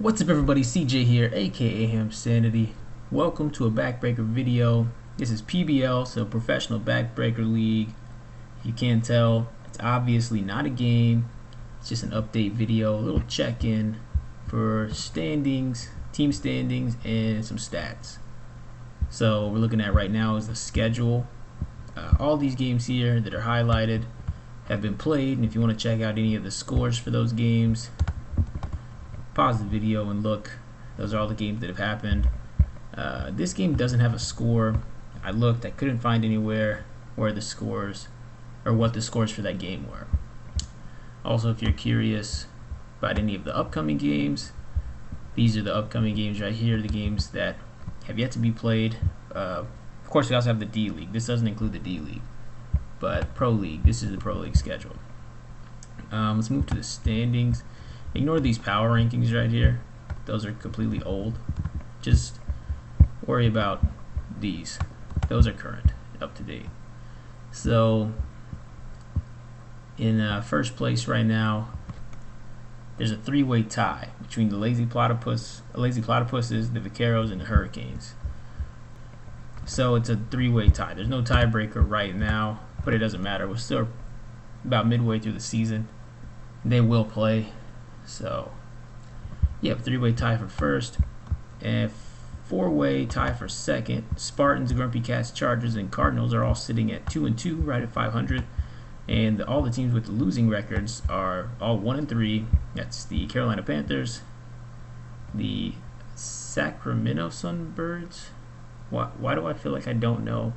What's up everybody, CJ here, aka Hamsanity. Welcome to a BackBreaker video. This is PBL, so Professional BackBreaker League. If you can't tell, it's obviously not a game. It's just an update video, a little check-in for standings, team standings, and some stats. So what we're looking at right now is the schedule. All these games here that are highlighted have been played, and if you want to check out any of the scores for those games, pause the video and look. Those are all the games that have happened. This game doesn't have a score. I looked, I couldn't find anywhere where the scores or what the scores for that game were. Also, if you're curious about any of the upcoming games, these are the upcoming games right here, the games that have yet to be played. Of course, we also have the D League. This doesn't include the D League, but Pro League, this is the Pro League schedule. Let's move to the standings. Ignore these power rankings right here. Those are completely old. Just worry about these. Those are current, up to date. So in first place right now, there's a three-way tie between the Lazy Platypuses, the Vaqueros, and the Hurricanes. So it's a three-way tie. There's no tiebreaker right now, but it doesn't matter. We're still about midway through the season. They will play. So, yeah, three-way tie for first, and four-way tie for second. Spartans, Grumpy Cats, Chargers, and Cardinals are all sitting at 2-2, right at 500. And all the teams with the losing records are all 1-3. That's the Carolina Panthers, the Sacramento Sunbirds. Why do I feel like I don't know?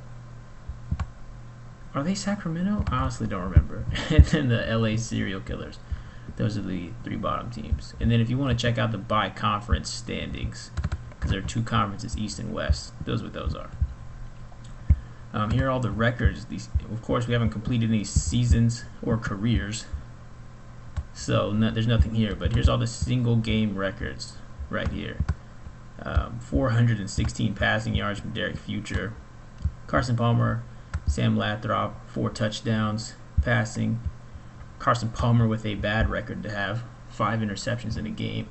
Are they Sacramento? I honestly don't remember. And then the LA Serial Killers. Those are the three bottom teams. And then if you want to check out the by-conference standings, because there are two conferences, East and West, those are what those are. Here are all the records. These, of course, we haven't completed any seasons or careers, so there's nothing here. But here's all the single game records right here. 416 passing yards from Derek Future. Carson Palmer, Sam Lathrop, 4 touchdowns passing. Carson Palmer with a bad record to have, 5 interceptions in a game.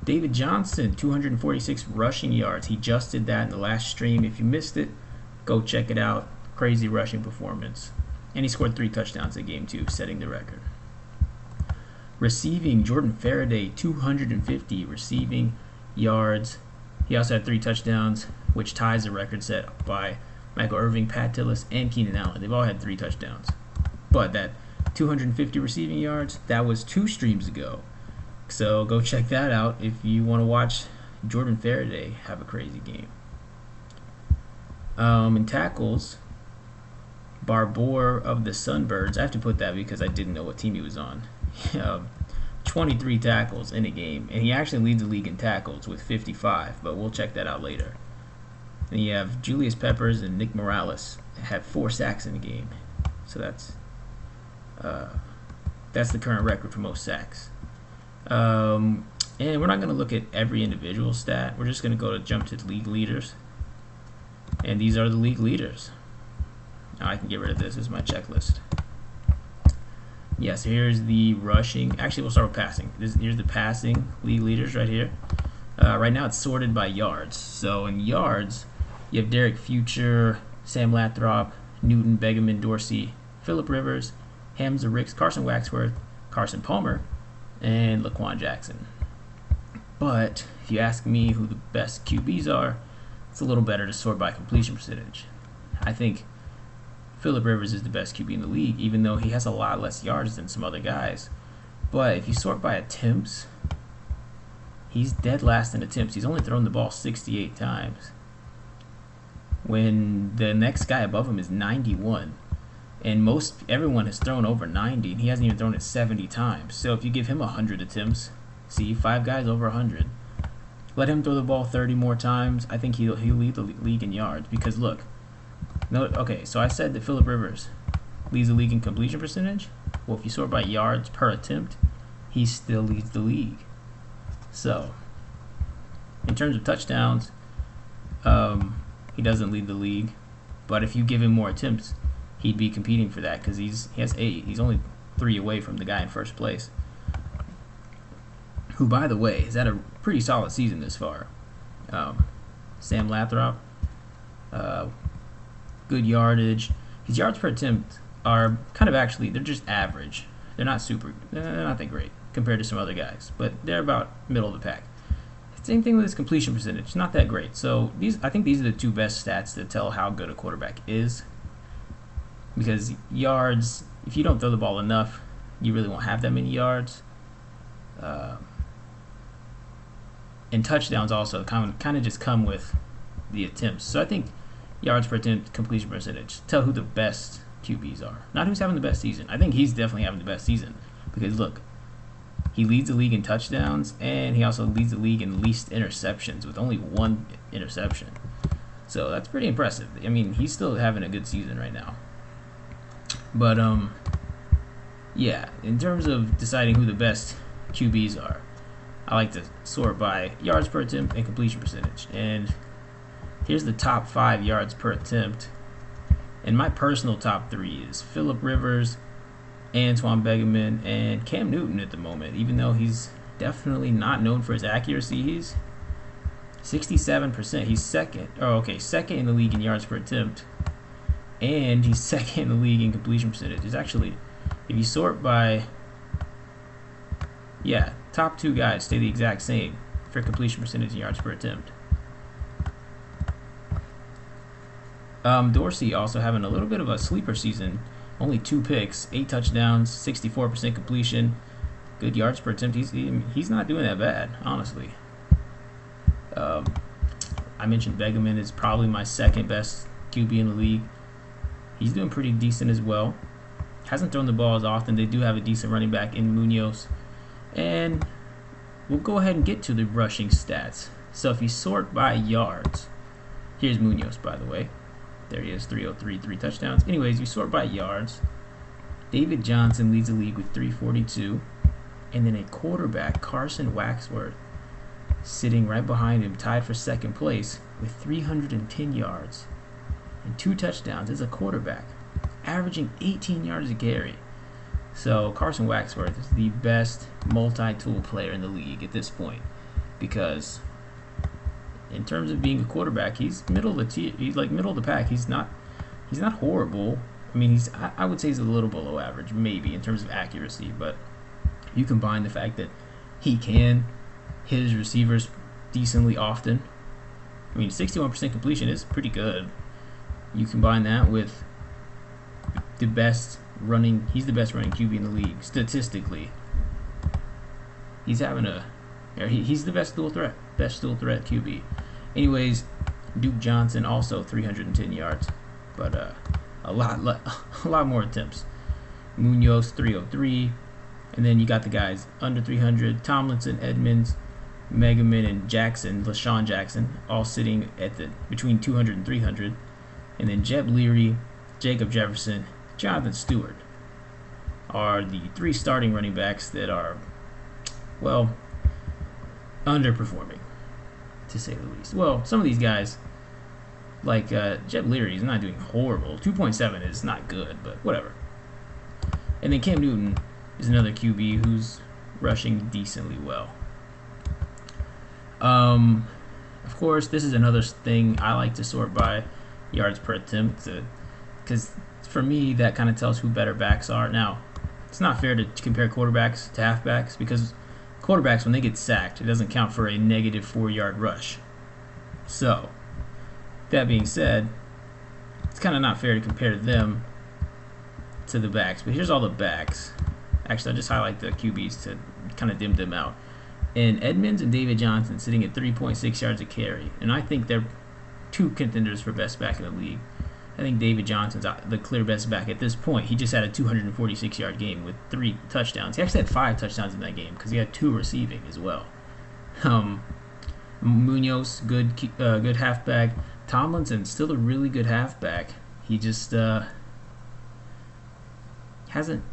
David Johnson, 246 rushing yards. He just did that in the last stream. If you missed it, go check it out. Crazy rushing performance. And he scored 3 touchdowns in game 2, setting the record. Receiving, Jordan Faraday, 250 receiving yards. He also had 3 touchdowns, which ties the record set by Michael Irving, Pat Tillis, and Keenan Allen. They've all had 3 touchdowns. But that 250 receiving yards, that was 2 streams ago. So go check that out if you want to watch Jordan Faraday have a crazy game. In tackles, Barbour of the Sunbirds, I have to put that because I didn't know what team he was on. 23 tackles in a game, and he actually leads the league in tackles with 55, but we'll check that out later. And you have Julius Peppers and Nick Morales have 4 sacks in a game. So that's the current record for most sacks. And we're not going to look at every individual stat. We're just going to jump to the league leaders. And these are the league leaders. Now I can get rid of this. This is my checklist. Yeah, so here's the rushing. Actually, we'll start with passing. Here's the passing league leaders right here. Right now it's sorted by yards. So in yards, you have Derek Future, Sam Lathrop, Newton, Begeman, Dorsey, Phillip Rivers, Hamza Ricks, Carson Waxworth, Carson Palmer, and Laquan Jackson. But if you ask me who the best QBs are, it's a little better to sort by completion percentage. I think Phillip Rivers is the best QB in the league, even though he has a lot less yards than some other guys. But if you sort by attempts, he's dead last in attempts. He's only thrown the ball 68 times, when the next guy above him is 91. And everyone has thrown over 90, and he hasn't even thrown it 70 times. So if you give him 100 attempts, see, 5 guys over 100, let him throw the ball 30 more times, I think he'll lead the league in yards. Because look, okay, so I said that Phillip Rivers leads the league in completion percentage. Well, if you sort by yards per attempt, he still leads the league. So in terms of touchdowns, he doesn't lead the league. But if you give him more attempts, he'd be competing for that because he has 8. He's only 3 away from the guy in first place. who, by the way, has had a pretty solid season this far. Sam Lathrop, good yardage. His yards per attempt are kind of actually, they're just average. They're not that great compared to some other guys, but they're about middle of the pack. Same thing with his completion percentage, not that great. So I think these are the two best stats that tell how good a quarterback is. Because yards, if you don't throw the ball enough, you really won't have that many yards. And touchdowns also kind of just come with the attempts. So I think yards per attempt, completion percentage tell who the best QBs are. Not who's having the best season. I think he's definitely having the best season because look, he leads the league in touchdowns and he also leads the league in least interceptions with only 1 interception. So that's pretty impressive. I mean, he's still having a good season right now. But yeah, in terms of deciding who the best QBs are, I like to sort by yards per attempt and completion percentage. And here's the top 5 yards per attempt. And my personal top 3 is Phillip Rivers, Antoine Begeman, and Cam Newton at the moment. Even though he's definitely not known for his accuracy, he's 67%. He's second in the league in yards per attempt. And he's second in the league in completion percentage. It's actually, if you sort by, yeah, top 2 guys stay the exact same for completion percentage and yards per attempt. Dorsey also having a little bit of a sleeper season. Only 2 picks, 8 touchdowns, 64% completion, good yards per attempt. He's not doing that bad, honestly. I mentioned Begeman is probably my second best QB in the league. He's doing pretty decent as well. Hasn't thrown the ball as often. They do have a decent running back in Munoz. And we'll go ahead and get to the rushing stats. So if you sort by yards, here's Munoz, by the way. There he is, 303, 3 touchdowns. Anyways, you sort by yards. David Johnson leads the league with 342. And then a quarterback, Carson Waxworth, sitting right behind him, tied for second place with 310 yards and 2 touchdowns as a quarterback, averaging 18 yards a carry. So Carson Waxworth is the best multi-tool player in the league at this point, because in terms of being a quarterback, he's middle of the pack. He's not horrible. I mean, I would say he's a little below average, maybe in terms of accuracy, but you combine the fact that he can hit his receivers decently often. I mean, 61% completion is pretty good. You combine that with he's the best running QB in the league statistically. He's the best dual threat QB. Anyways, Duke Johnson also 310 yards, but a lot more attempts. Munoz 303, and then you got the guys under 300: Tomlinson, Edmonds, Megaman, and LaShawn Jackson, all sitting at between 200 and 300. And then Jeb Leary, Jacob Jefferson, Jonathan Stewart are the 3 starting running backs that are, well, underperforming, to say the least. Well, some of these guys, like Jeb Leary, is not doing horrible. 2.7 is not good, but whatever. And then Cam Newton is another QB who's rushing decently well. Of course, this is another thing I like to sort by yards per attempt, because for me that kind of tells who better backs are. Now, it's not fair to compare quarterbacks to halfbacks, because quarterbacks, when they get sacked, it doesn't count for a negative 4-yard rush. So, that being said, it's kind of not fair to compare them to the backs. But here's all the backs. Actually, I'll just highlight the QBs to kind of dim them out. And Edmonds and David Johnson sitting at 3.6 yards a carry. And I think they're 2 contenders for best back in the league. I think David Johnson's the clear best back at this point. He just had a 246-yard game with 3 touchdowns. He actually had 5 touchdowns in that game because he had 2 receiving as well. Munoz, good halfback. Tomlinson, still a really good halfback. He just hasn't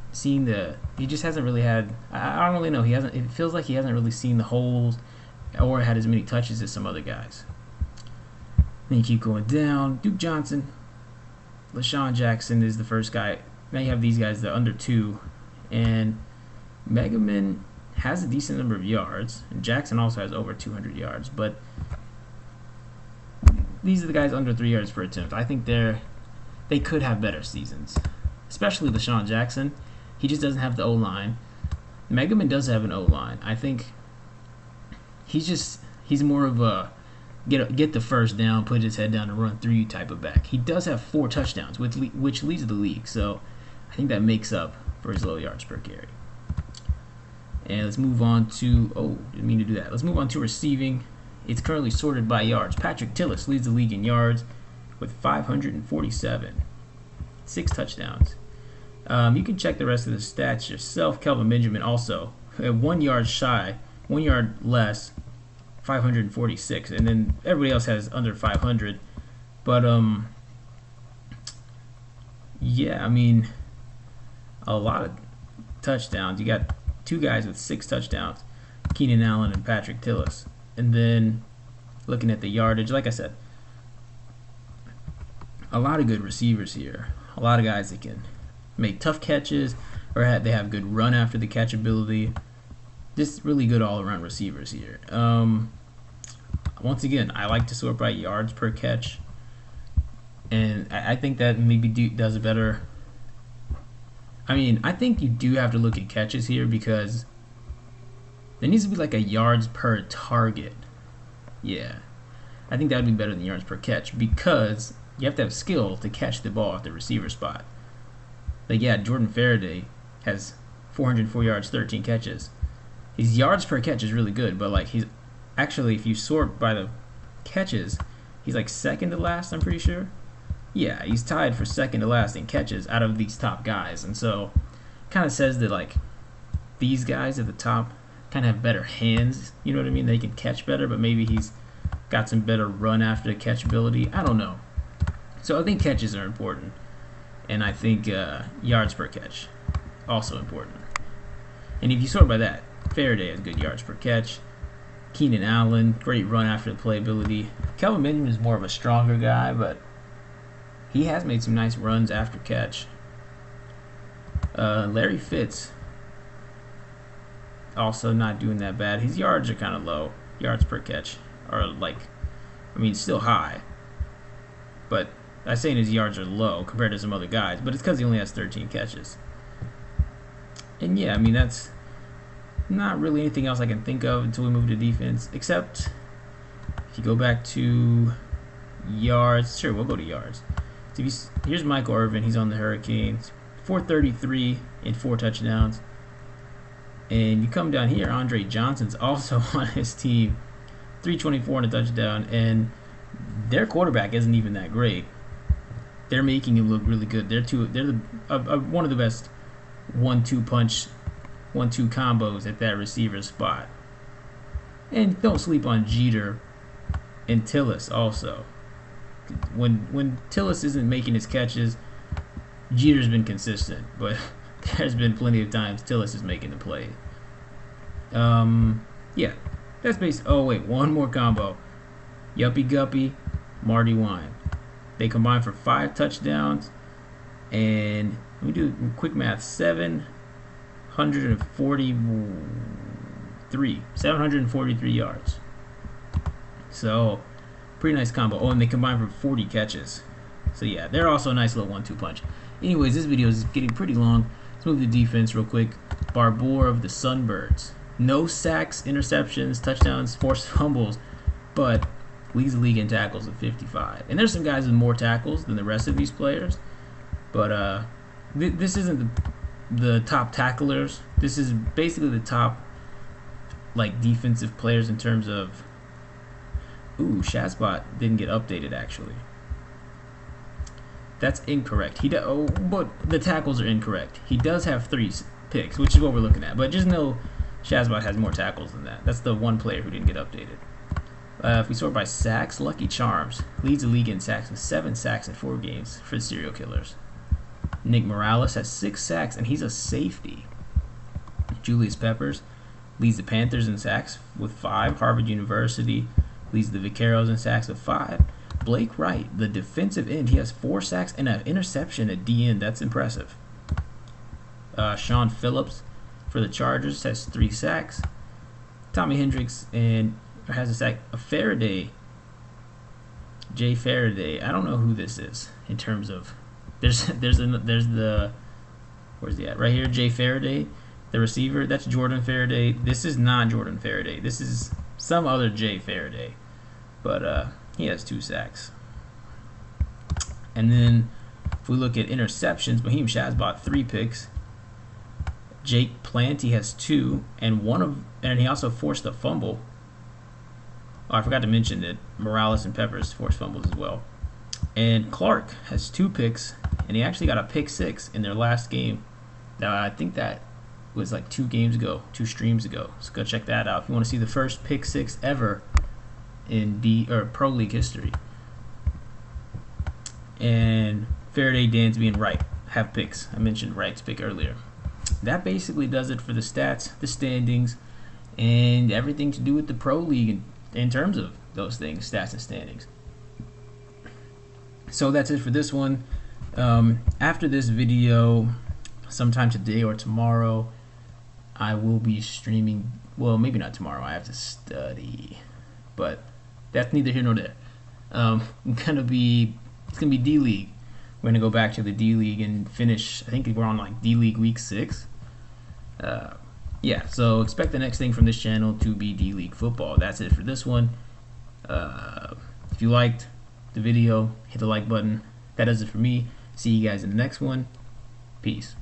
really had. I don't really know. It feels like he hasn't really seen the holes or had as many touches as some other guys. Then you keep going down. Duke Johnson, LaShawn Jackson is the first guy. Now you have these guys that are under 2, and Megaman has a decent number of yards. And Jackson also has over 200 yards, but these are the guys under 3 yards per attempt. I think they could have better seasons, especially LaShawn Jackson. He just doesn't have the O-line. Megaman does have an O-line. I think he's more of a get the first down, put his head down, and run through you type of back. He does have 4 touchdowns, which leads the league. So I think that makes up for his low yards per carry. And let's move on to didn't mean to do that. Let's move on to receiving. It's currently sorted by yards. Patrick Tillis leads the league in yards with 547, 6 touchdowns. You can check the rest of the stats yourself. Kelvin Benjamin also at 1 yard shy, 1 yard less, 546, and then everybody else has under 500. But yeah, I mean, a lot of touchdowns. You got 2 guys with 6 touchdowns, Keenan Allen and Patrick Tillis. And then looking at the yardage, like I said, a lot of good receivers here. A lot of guys that can make tough catches, or they have good run after the catch ability. Just really good all-around receivers here. Once again, I like to sort by yards per catch, and I think that maybe does it better. I mean, I think you do have to look at catches here because there needs to be like a yards per target. Yeah, I think that would be better than yards per catch because you have to have skill to catch the ball at the receiver spot. Like, yeah, Jordan Faraday has 404 yards, 13 catches. His yards per catch is really good, but like he's actually, if you sort by the catches, he's like second to last, I'm pretty sure. Yeah, he's tied for second to last in catches out of these top guys. And so kind of says that like these guys at the top kind of have better hands, you know what I mean? They can catch better, but maybe he's got some better run after the catch ability. I don't know. So I think catches are important, and I think yards per catch also important. And if you sort by that, Faraday has good yards per catch. Keenan Allen, great run after the play ability. Kelvin Benjamin is more of a stronger guy, but he has made some nice runs after catch. Larry Fitz, also not doing that bad. His yards are kind of low. Yards per catch are like, I mean, still high, but I'm saying his yards are low compared to some other guys, but it's because he only has 13 catches. And yeah, I mean, that's not really anything else I can think of until we move to defense, except if you go back to yards. Sure, we'll go to yards. So here's Michael Irvin. He's on the Hurricanes. 433 and 4 touchdowns. And you come down here, Andre Johnson's also on his team. 324 and a touchdown. And their quarterback isn't even that great. They're making him look really good. They're one of the best 1-2 punch, 1-2 combos at that receiver spot. And don't sleep on Jeter and Tillis also. When Tillis isn't making his catches, Jeter's been consistent, but there's been plenty of times Tillis is making the play. Yeah, that's basically. Oh wait, one more combo. Yuppie Guppy, Marty Wine. They combined for 5 touchdowns, and let me do quick math. 743 yards. So pretty nice combo. Oh, and they combined for 40 catches. So yeah, they're also a nice little 1-2 punch. Anyways, this video is getting pretty long. Let's move to defense real quick. Barbour of the Sunbirds. No sacks, interceptions, touchdowns, forced fumbles, but leads the league in tackles at 55. And there's some guys with more tackles than the rest of these players, but this isn't the top tacklers. This is basically the top like defensive players in terms of. Ooh, Shazbot didn't get updated actually. That's incorrect. But the tackles are incorrect. He does have 3 picks, which is what we're looking at. But just know Shazbot has more tackles than that. That's the one player who didn't get updated. If we sort by sacks, Lucky Charms leads the league in sacks with 7 sacks in 4 games for the serial killers. Nick Morales has 6 sacks, and he's a safety. Julius Peppers leads the Panthers in sacks with 5. Harvard University leads the Vaqueros in sacks with 5. Blake Wright, the defensive end, he has 4 sacks and an interception at D end. That's impressive. Sean Phillips, for the Chargers, has 3 sacks. Tommy Hendricks and has a sack. A Faraday, Jay Faraday. I don't know who this is in terms of. There's the where's he at? Right here, Jay Faraday, the receiver. That's Jordan Faraday. This is not Jordan Faraday. This is some other Jay Faraday, but he has 2 sacks. And then if we look at interceptions, Boheem Shazbot 3 picks. Jake Planty has 2, and he also forced a fumble. Oh, I forgot to mention that Morales and Peppers forced fumbles as well. And Clark has 2 picks, and he actually got a pick 6 in their last game. I think that was like 2 streams ago. So go check that out if you want to see the first pick 6 ever in Pro League history. And Faraday, Dansby, and Wright have picks. I mentioned Wright's pick earlier. That basically does it for the stats, the standings, and everything to do with the Pro League in terms of those things, stats and standings. So that's it for this one. After this video, sometime today or tomorrow, I will be streaming. Well, maybe not tomorrow. I have to study, but that's neither here nor there. It's gonna be D League. We're gonna go back to the D League and finish. I think we're on like D League week 6. Yeah, so expect the next thing from this channel to be D League football. That's it for this one. If you liked the video, hit the like button. That does it for me. See you guys in the next one. Peace.